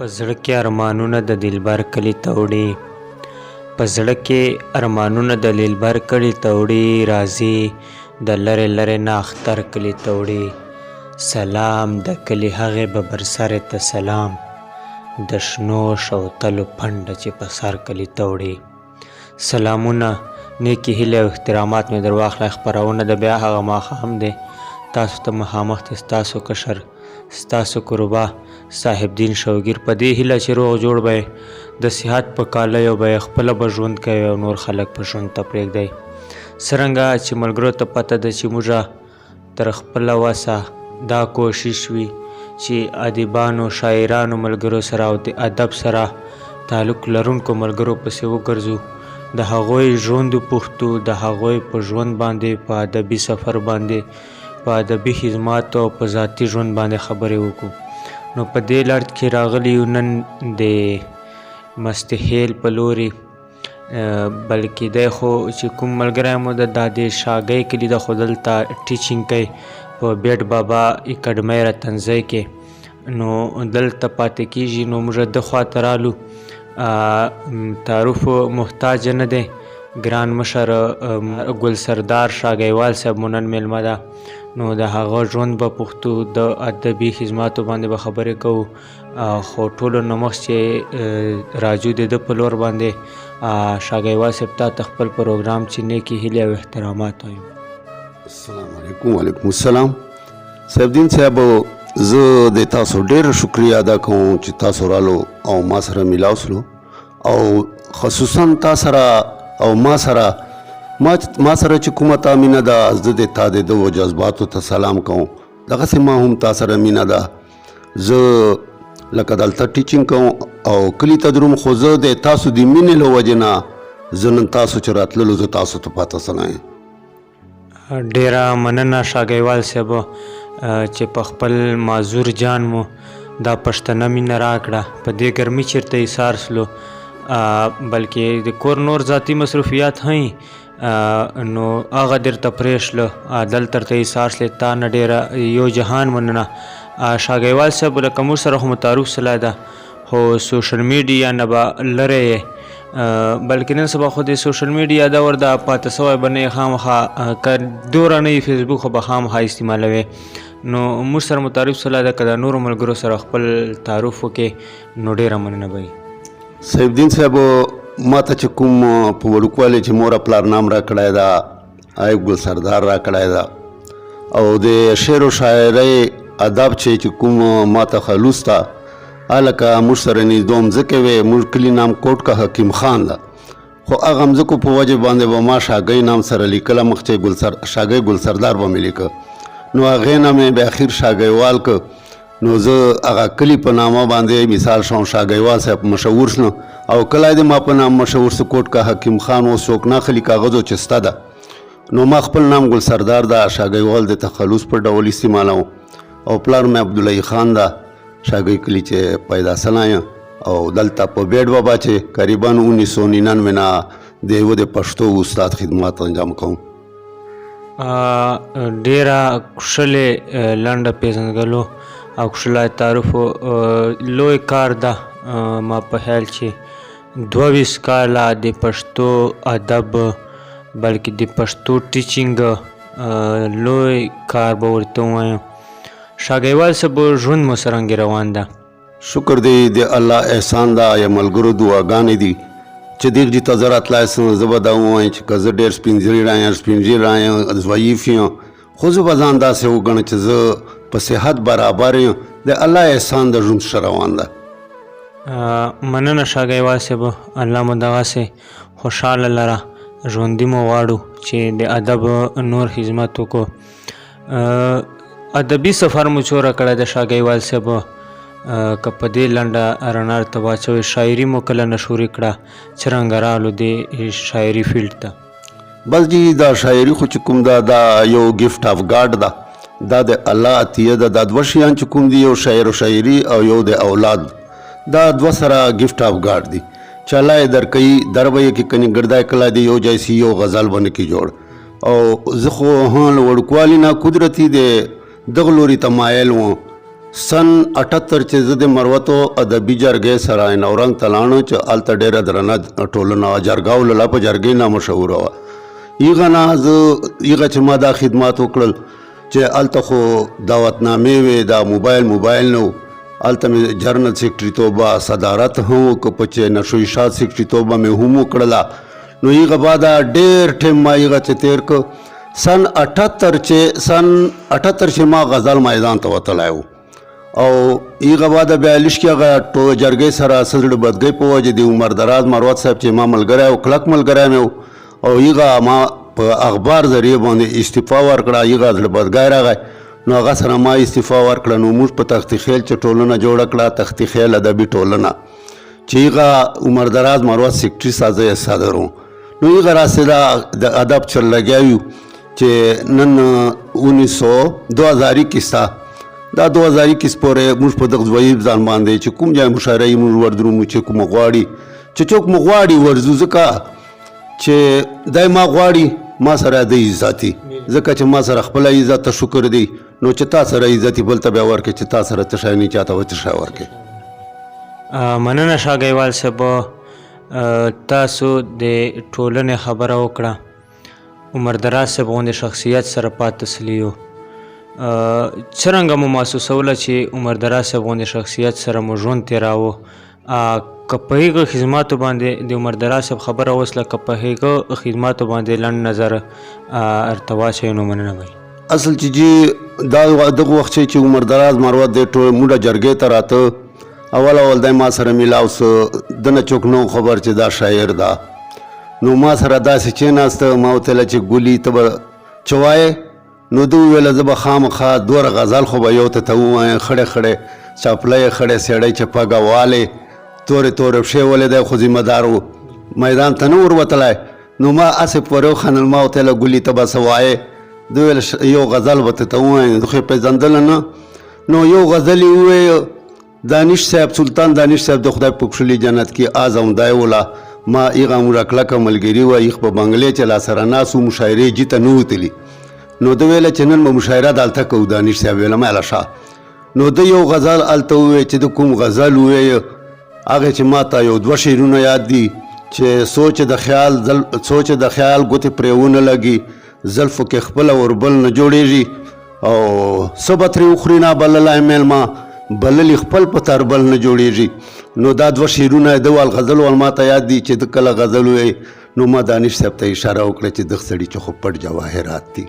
په زړه کې ارمانونه د دلبر کلي ته وړي په زړه کې ارمانونه د دلبر کلي ته وړي راځي د لرې لرې نه اختر کلي ته وړي سلام د کلي هغې ببرسرې ته سلام د شنو شوتلو پنډه چې په سر کلي ته وړي سلامونه نیکې هیلې او احترامات مې در واخلئ خپرونه د بیا هغه ماښام دی تاسو ته مخامخ دی ستاسو کشر ستاسو کوربه صاحب دین شوګیر په دې هیله چې روغ جوړ به د صحت په کالیو به خپله به ژوند کوي او نور خلک په ژوند ته پرېږدئ څرنګه چې ملګرو ته پته ده چې موږ تر خپله وسه دا کوشش وي چې ادیبانو شاعرانو ملګرو سره او د ادب سره تعلق لرونکو ملګرو پسې وګرځو د هغوی ژوند وپوښتو د هغوی په ژوند باندې په ادبي سفر باندې په ادبي خدماتو او په ذاتي ژوند باندې خبرې وکړو نو په دې لړ کې راغلی یو نن د مستحیل په لوري بلکې دی خو چې کوم ملګری مو د دا د شاګۍ کلي ده خو دلته ټیچینګ کوي په بیټ بابا اکاډمۍ رتنځی کې نو دلته پاتې کېږي نو موږ د خواته رالو تعارف محتاج نه دی ګران مشر ګل سردار شاګیوال صاحب مو نن میلمه ده نو د هغه ژوند به پوښتو د ادبي خدماتو باندې به خبرې کوو خو ټولو نه مخکې چې راجو د ده په لور باندې شاګیوال صاحب ته خپل پروګرام چې نیکې هیلې او احترامات وایم السلام علیکم وعلیکم السلام صاحب دین صاحب زه د تاسو ډېر شکریه ادا کوم چې تاسو رالو او ما سره میلاو سلو او خصوصا تا سره او ما سره چې کومه تا مینه ده زه د تا د دو جذباتو ته سلام کوم دغسې ما هم تا سره مینه ده زه لکه دلته ټیچینګ کوم او کلي ته دروم خو زه د تاسو د مینې له وجې نه زه نن تاسو چې راتللو زه تاسو ته پاته سنایم ډیره مننه شاګیوال صاحب چې په خپل معذور جان مو دا پښتنه مینه راکړه په دې ګرمي چېرته ایثار سلو بلکې د کور نور ذاتي مصروفیات هی نو هغه درته پرېښله دلته درته ایثار سلی تا نه ډېره یو جهان مننه شاګیوال صاحب لکه موږ سره خو متعارف سلی ده خو سوشل میډیا نه به لرې یې بلکې نن سبا خو د سوشل میډیا دور ده پاته سوی به نه یې خامخا که دوره نه وي فیسبوک خو به خامخا استعمالوې نو موږ سره متعارف سلی ده که د نورو ملګرو سره خپل تعارف وکړې نو ډېره مننه به وي صاحب دین صاحب ما ته چې کوم په وړوکوالي چې مور پلار نام را کړی ده ایوب ګل سردار را کړی ده او د شعر و شاعرۍ ادب چې کوم ما ته خلوص ده هلکه موږ سره نږدې مځکې وې موږ کلي نام کوټ که حکیم خان ده خو هغه مځکو په وجې باندې به ما شاګۍ نام سره لیکله مخکې شاګۍ ګل سردار به مې لیکه نو هغې نه مې به اخیر شاګیوال که نو زه هغه کلي په نامه باندې مثال شوم شاګیوال صاحب مشهور شنه او کلی د ما په نام مشهور سه کوټ که حکیم خان اوس څوک ناخلي کاغذو چې سته ده نو ما خپل نام ګل سردار ده شاګیوال د تخلص په ډول استعمالوم او پلار مې عبدالله خان ده شاګۍ کلي چې پیدا سلی او دلته په بیډ بابا چې قریبا 1999 نه د یوه د پښتو استاد خدمات انجام کوم ډیره ښکلې لنډه پیژندګلو او ښکلی تعارف لوی کار ده ما په خیال چې 22 کاله د پښتو ادب بلکې د پښتو ټیچینګ لوی کار به ورته ووایم شاګیوال صاحب ژوند مو څرنګې روان ده شکر دی د الله احسان ده یا ملګرو دعاګانې دي چې دېغ جي ته زه راتلی سم زه به دا ووایم چې که زه ډېر سپین ږیری یم ضعیف یم خو زه به ځان داسې وګڼم چې زه په صحت برابر یم د الله احسان د ژوند ښه روان ده مننه شاګیوال صاحب الله مو دغسې خوشحاله لره ژوندي مو غواړو چې د ادب نور خدمت وکړو ادبي سفر مو چوره کړی د شاګیوال صاحب که په دې لنډه رڼا ورته واچوئ شاعري مو کله نه شروع کړه څرنګه رالو د شاعري فیلډ ته بس جی دا شاعري خو چې کوم ده دا یو ګفټ آف ګاډ ده دا د الله عطیه ده دا دوه شیان چې کوم دي یو شاعر و شاعري او یو د اولاد دا دوه سره ګفټ آف ګاډ دي چې الله یې درکوي در به یې کې کنې ګردای کله دی یو جیسي یو غزل به نه کې جوړ او زه خو له وړوکوالي نه قدرتي د دغه لوري ته مایل وم سن 78 چې زه د مروتو ادبي جرګې سره نورنګ تلاړو چې هلته ډېره درنه ټولنه وه جرګه ولاړه په جرګې نه مشهوره وه هغه نه زه هغه چې ما دا خدمات وکړل چې هلته خو دعوتنامې وې دا موبایل نه و هلته مې جرنل سیکرټري توبه صدارت هم وکړه په چې نشو اشاعت سیکرټري توبه مې هم وکړله نو هغه بعد ډېر ټیم ما هغه چې تېر کړ سن 78 چې ما غزل میدان ته وتلی و او هغه بعد بیا لیش کې هغه جرګې سره زړه بدګۍ په وجه د عمر دراز مروت صاحب چې ما ملګری او کلک ملګری مې او هغه ما په اخبار ذریعه باندې استعفا ورکړه هغه زړه بدګۍ راغی نو هغه سره ما استعفا ورکړه نو موږ په تخت خیل چې ټولنه جوړه کړه تخت خیل ادبي ټولنه چې هغه عمر دراز مروت سیکرټري سازه صدر و نو هغه راسته د ادب چل لګیو چې نن 2021 دا 2021 پورې موږ په دغه ځوایي ځان باندې چې کوم ځای مشاعره یې موږ وردرو چې کوم غواړي چې څوک مو غواړي ورځو ځکه چې دای ما غواړي ما سره د عزتي ځکه چې ما سره خپل عزت ته شکر دی نو چې تا سره عزتي بل ته بیا ورکړي چې تا سره تشای نه چاته و تشای ورکړي مننه شاګیوال صاحب تاسو د ټولنې خبره وکړه عمر دراز صاحب غوندې شخصیت سره پاتې تسلیو څرنګه مو محسوسوله چې عمر دراز صاحب غوندې شخصیت سره مو ژوند تېراوه که په هغه خدماتو باندې د عمر دراز صاحب خبره وسله که په هغه خدماتو باندې لنډ نظر ارتوا شئ نو مننه وایي اصل چې جی دغه وخت چې عمر دراز مروت د ټول موږ جرګې ته راته اول د ما سره میلاو سو دنه چوک نو خبر چې دا شاعر دا نو ما سره داسې کېناسته ما ورته ویل چې ګلي ته به څه وایې نو ده وویل زه به خامخا دوره غزل خو به یو ته ووایم خړې خړې چاپلۍ خړې سړی چې پګه والې تورې تورې پښې ولې دی خو ذمه دار و میدان ته نه ور وتلی نو ما هسې پورې وخندل ما ورته ویل ګلي ته به څه وایې ده ویل یو غزل به ته ووایم خو یې پېژندله نه نو یو غزل یې ووایه دانش صاحب سلطان دانش صاحب د خدای په بخښلي جنت کې اعظم دی وله ما هغه موږ کلکه ملګري وه هغ په بنګلې چې لا سره ناست وو مشاعرې جي ته نه وتلي نو ده ویله چې نن به مشاعره دلته کوو دانش صاحب ویله ماله شه نو ده یو غزل هلته ووایه چې د کوم غزل ووایه هغې چې ما ته یو دوه شعرونه یاد دي چې سوچ د خیال ګوتې پرې ونه لګي زلفو کې خپله وربل نه جوړېږي او څه به ترې وخوري نابللی میلمه بللی خپل په تربل نه جوړېږي نو دا دوه شعرونه د وال غزل وال ما ته یاد دي چې د کله غزل وایي نو ما دانش صاحب ته اشاره وکړه چې دغه سړي چې خو پټ جواهرات دي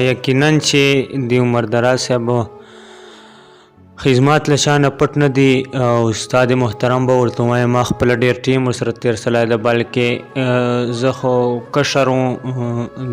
یقینا چې د عمر دراز صاحب خدمات له شانه پټ نه دي او استاد محترم به ورته وایم ما خپله ډېر ټیم ورسره تېر سلی ده بلکې زه خو کشر وم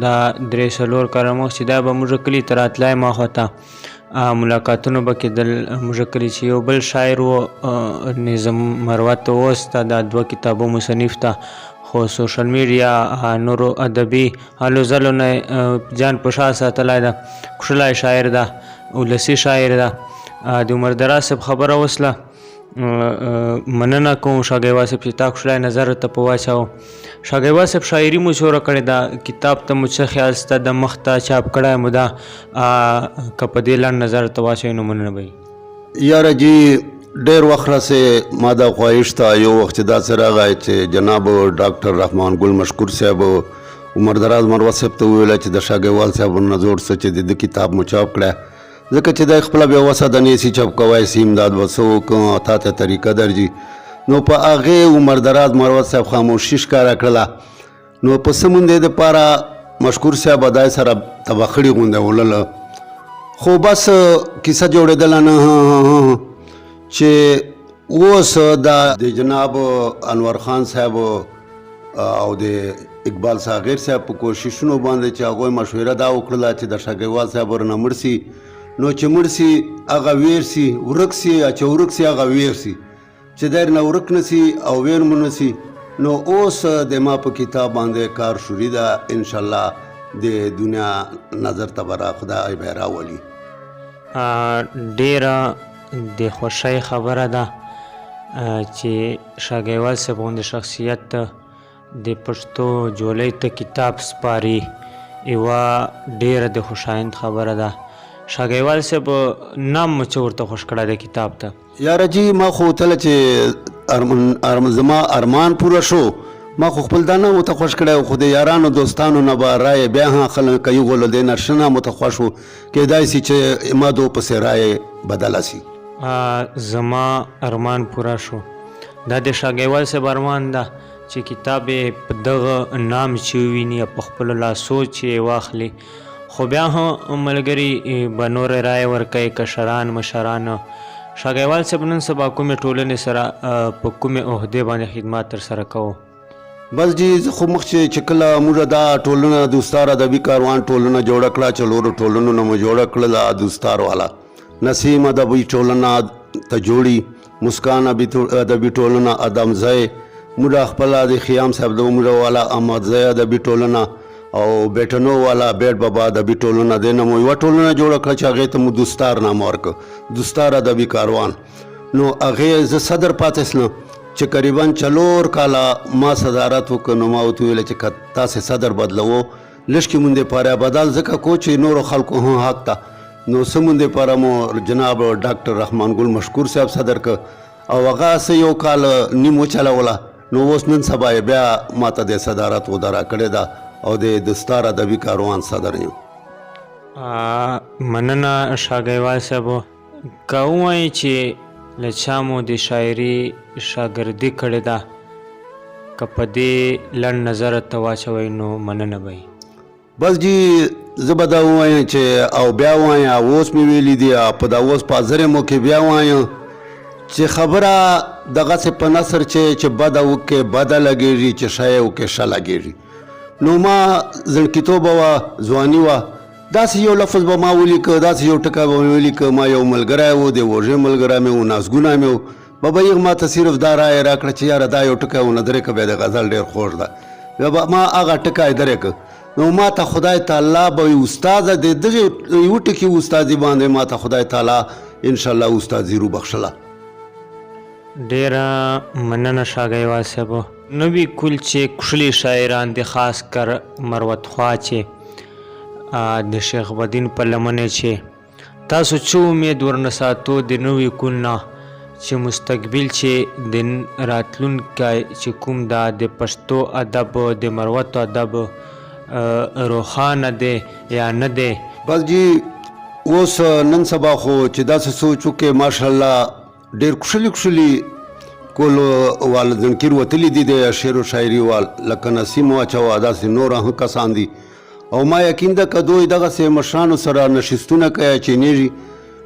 دا 3-4 کاله مخکې چې دا به موږ کلي ته راتلی ما خوا ته ملاقاتونه به کېدل موږ کلي چې یو بل شاعر و نظم مروت اوس ته دا 2 کتابو مصنف ته خو سوشل میډیا نورو ادبي هلو ځلو نه جان په شا ساتلی ده کوشلی شاعر ده ولسي شاعر ده د عمر دراز صاحب خبره وسله مننه کوم شاګیوا صاحب چې تا کوشلی نظر ته په واچاو شاګیوا صاحب شاعري مو شروع کړې ده کتاب ته مو څه خیال سته د مخ ته چاپ کړی مو ده که په دې لنډ نظر ته واچوئ نو مننه به یاره جی ډېر وخت راسې ما دا خواهش ته یو وخت چې داسې راغی چې جناب ډاکټر رحمان ګل مشکور صاحب عمر دراز مروت صاحب ته وویله چې د شاګیوال صاحب نه زوړ څه چې د کتاب مو چاپ کړی ځکه چې دا خپله بې وسه د نیسي چاپ کوی سي امداد به څه وکړم تا ته طریقه درځي نو په هغې عمر دراز مروت صاحب خاموشي ښکاره کړله نو په څه مونده دپاره مشکور صاحب ادای سره تبخړې غونډه ولله خو بس کیسه جوړېدله نه چې اوس دا د جناب انور خان صاحب او د اقبال صاغر صاحب په کوششونو باندې چې هغوی مشوره دا وکړله چې د شاګیوال صاحب ورنه مړ سي نو چې مړ سي هغه ویر سي ورک سي چې ورک سي هغه ویر سي چې در نه ورک نه سي او ویر مو نه سي نو اوس د ما په کتاب باندې کار شروع ده انشاءالله د دنیا نظر ته به خدای به راولي ډېره د خوښۍ خبره ده چې شاګیوال صاحب غوندې شخصیت د پښتو جولۍ ته کتاب سپاري یوه ډېره د خوشایند خبره ده شاګیوال صاحب نام مو څه ورته خوښ کړی دی کتاب ته؟ یاره جی ما خو تله چې زما ارمان پوره شو ما خو خپل دا نام ورته خوښ کړی خو د یارانو دوستانو نه به رایې بیا هم خلک کوي غولو دی نرشه نام ورته خوښ و کیدای سي چې ما دو پسې رایې بدله سي. زما ارمان پوره شو دا د شاګیوال صاحب ارمان ده چې کتاب یې په دغه نام چې وویني په خپلو لاسو چې یې واخلي، خو بیا هم ملګري به نورې رایې ورکوي کشران مشران. شاګیوال صاحب نن سبا کومې ټولنې سره په کومې عهدې باندې خدمات ترسره کوو؟ بس جی زه خو مخکې چې کله موږ دا ټولنه دوستار ادبي کاروان ټولنه جوړه کړه څلورو ټولنو نه مو جوړه کړله دوستار والا نسیم ادبي ټولنه ته جوړي مسکان ادبي ټولنه ادم ځای موږ خپل د خیام صاحب د عمر والا احمد ځای ادبي ټولنه او بیٹنو والا بیٹ بابا ادبي ټولنه د نمو یو ټولنه جوړه کړه چې هغه ته مو دوستار نام ورک دوستار ادبي کاروان. نو هغه ز صدر پاتسنه چې قریبا 4 کاله ما صدارت وکړ نو ما وته ویل چې تاسو صدر بدلو لشکې مونږه پاره بدل ځکه کو چې نور خلکو هم حق تا نو سمونده پاره مو جناب ډاکټر رحمان ګل مشکور صاحب صدر ک او هغه سه یو کال نیمو چلاوله نو اوس نن سبا بیا ماته د صدارت ودرا کړی دا او د دستار ادبي کاروان صدر یم. مننه شاګیوال صاحب کومای چې لچا مو د شاعري شاګردي کړې ده که په دې لنډ نظر ته واچوئ نو مننه به وي. بس جی زه به دا ووایم چې او بیا وایم اوس مې ویلي دي په دا اوس په حاضر مو کې بیا وایم چې خبره دغسې په نثر چې بده وکړې بده لګېږي چې ښه یې وکړې ښه لګېږي. نو ما زړکیتوبه وه ځواني وه داسې یو لفظ به ما ولیکه داسې یو ټکی به مې ولیکه ما یو ملګری و د وژې ملګری مې و نازګونه مې و بابا یې ما ته صرف دا رایې راکړه چې یاره دا یو ټکی ونه درې که بیا د غزل ډېر خوږ ده بیا به ما هغه ټکی درې که نو ما ته خدای تعالی به وي استاده د دغې یو ټکي استادي باندې ما ته خدای تعالی انشاءالله استادي روبخښله. ډیره مننه شاګیوال صاحب. نوی کل چې کښلي شاعران د خاص کر مروت خوا چې د شیخ بدین په لمنې چې تاسو څه امید ورنه ساتو د نوي کل نه چې مستقبل چې د راتلونکی چې کوم دا د پښتو ادب د مروتو ادب روښانه دی یا نه دی؟ بس جی اوس نن سبا خو چې داسې سوچ وکړې ماشاءالله ډېر کښلي کولو وال ذنکیر وتلی دي د شعر و شاعري وال لکه نسیم واچوه داسې نور هم کسان دي او ما یقین ده که دوی دغسې مشرانو سره نشستونه کوي چینېږي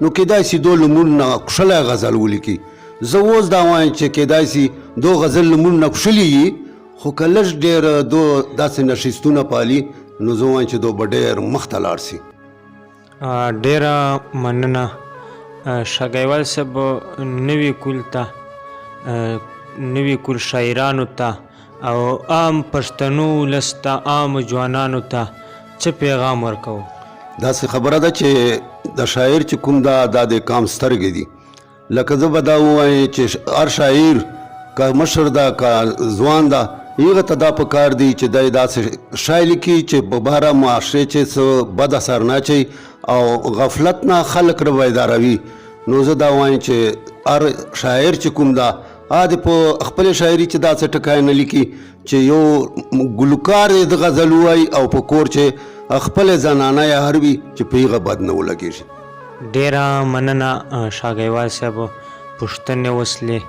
نو کیدای سي دو لمونونه کښلی غزل ولیکي. زه اوس دا وایم چې کیدای سي دو غزل لمونونه کښلي وي خو که لږ ډېر دو داسې نشستونه پالي نو زه وایم چې دو به ډېر مخته لاړ سي. ډېره مننه شاګیوال صاحب. نوي کل ته نوي کل شاعرانو ته او عام پښتنو ولس ته عام ځوانانو ته څه پیغام ورکوو؟ داسې خبره ده چې د شاعر چې کوم دا د کام سترګې دي لکه زه به دا ووایم چې هر شاعر که مشر ده که ځوان ده هغه ته دا پکار دی چې دی داسې شاعر لیکي چې په باره معاشرې چې څه بد اثر نه اچوي او غفلت نه خلک را بیداروي. نو زه دا وایم چې هر شاعر چې کوم ده د په خپل شاعري چې داسې ټکی نه لیکي چې یو ګلوکار یې د غزل ووایي او په کور چې خپل زنانه یا هر وي چې په هغه بد نه ولګېږي. ډېره مننه شاګیوال صاحب. پوښتنې وسلې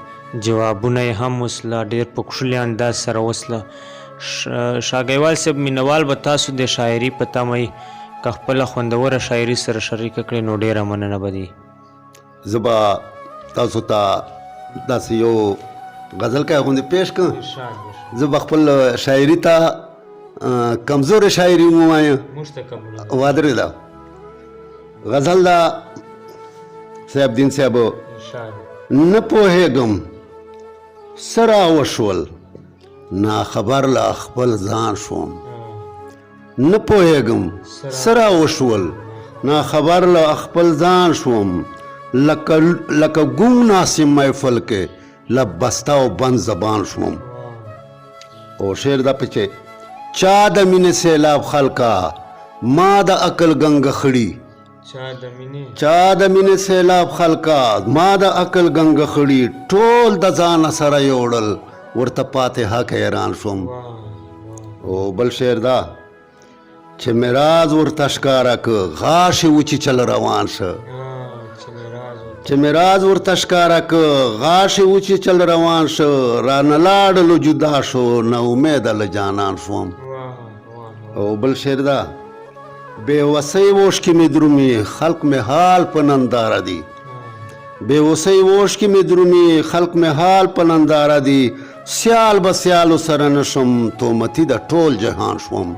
جوابونه یې هم وسله ډېر په کښلي انداز سره وسله. شاګیوال صاحب مینوال به تاسو د شاعري په تمه یي که خپله خوندوره شاعري سره شریکه کړئ نو ډېره مننه به دي. زه به تاسو ته داسې یو غزل کې غوندې پیش کړم. زه به خپل شاعري ته کمزورې شاعري ووایم وادرې ده غزل ده صاحب دین صاحب. نه پوهېږم څه راوشول ناخبر له خپل ځان شوم نه پوهېږم څه راوشول ناخبر له خپل ځان شوم لکه ګونګ ناسم محفل کې له بسته او بند زبان شوم. او شعر دا پچې چا د مینې سیلاب خلکا ما د عقل ګنګه خړي چا د مینې سیلاب خلکا ما د عقل ګنګه خړي ټول د ځانه سره یوړل ورته فاتحه کې حیران شوم او بل شعر دا چې میراز ورته ښکاره که غاښې وچې چل روان شه چې میراز ورته ښکاره که غاښې وچې چل روان شه رانه لاړلو جدا شو نه امیده له جانان شوم او بل شعر دا بے وسۍ اوښکې مې درومي خلق مې حال په ننداره دي بے وسۍ اوښکې مې درومي خلق مې حال په ننداره دي سیال به سیالو سره نشم تومتي د ټول جهان شوم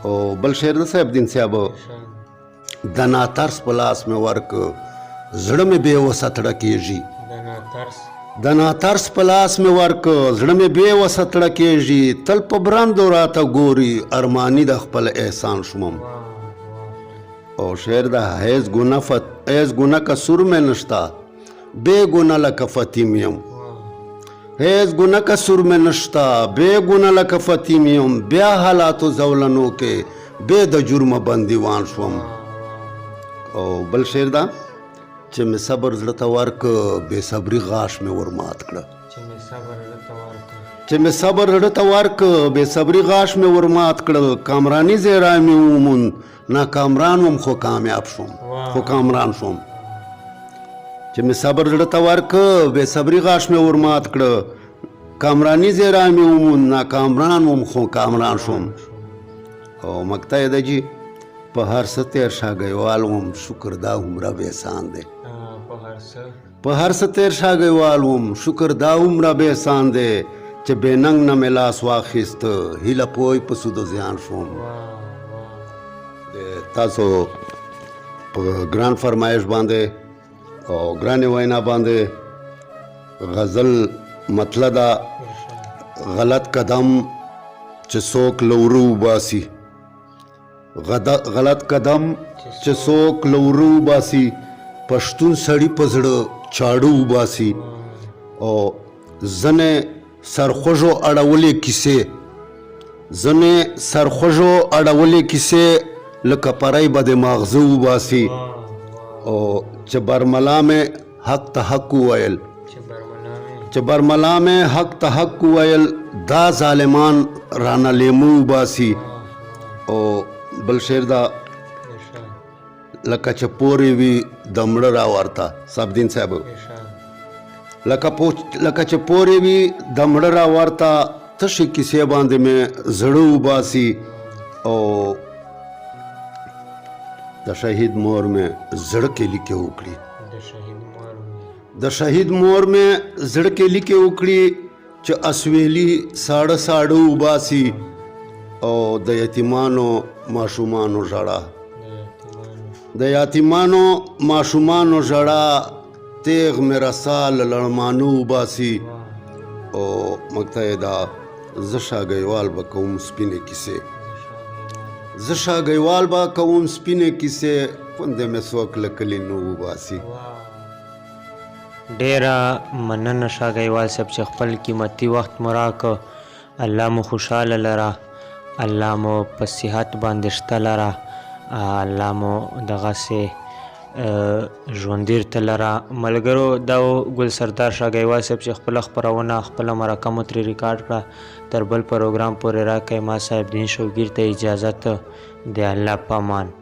او بل شعر د صاحب دین صاحب د ناترس په لاس مې ورک زړه مې بې وسه تړه کېږي د ناترس په لاس مې ورک زړه مې بې وسه تړه کېږي تل په برندو راته ګوري ارماني د خپل احسان شوم او شعر د هیڅ ګناه قصور مې نشته بې ګناه لکه فتیم یم هیڅ ګناه قصور مې نشته بې ګناه لکه فتیم یم بیا حالاتو زولنو کې بې د جرمه بندیوان شوم او بل شعر دا چې مې صبر زړه ته ورک بې صبري غاښ مې ورمات کړه چې مې صبر زړه ته ورک بې صبري غاښ مې ورمات کړه کامراني زیرا مې وموند ناکامران وم خو کامیاب شوم چې مې صبر زړه ته ورک بې صبري غاښ مې ورمات کړه کامراني زیرا مې وموند ناکامران وم خو کامران شوم او مقطع ده جی په هر څه تېر شاګیوال وم شکر دا عمره بې سان دی په هر څه تېر شاګیوال وم شکر دا عمره بې سان دی چې بې ننګ نه مې لاس واخیست هیله پوی په سودو زیان شوم تاسو په ګران فرمایش باندې او ګرانې وینا باندې غزل مطلب دا غلط قدم چې څوک لورو باسي غلط قدم چې څوک لورو باسي پښتون سړی په زړه چاړو باسي او ځنې سرخوږو اړولې کیسې لکه پرای به د ماغزه وباسي او چې برملا مې حق ته حق ویل دا ظالمان رانه لیمو وباسي او بل شعر دا لکه چې پورې وي د مړه راورته صاحبدین صاحب لکه چې پورې وي د مړه راورته تشې کیسې باندې مې زړه وباسي او د شهید مور مې زړه کې لیکې وکړي چې اسویلي ساړه وباسي او د یتیمانو ماشومانو ژړا تیغ مې رسال لړمانو وباسي او مقطع دا زه شاګیوال به کوم سپینې کیسې پوندې مې څوک له کلي نو وباسي ډیره مننه شاګیوال صاحب چې خپل قیمتي وخت مو راکړ الله مو خوشحاله لره الله مو په صحت باندې شته لره الله مو دغسې ژوندیر ته لره ملګرو دا ګل سردار شاګیوال صاحب چې خپله خپرونه خپله مرکه مو ترې ریکارډ کړه تر بل پروګرام پورې راکئ ما صاحب دین شوګیر ته اجازت د الله په امان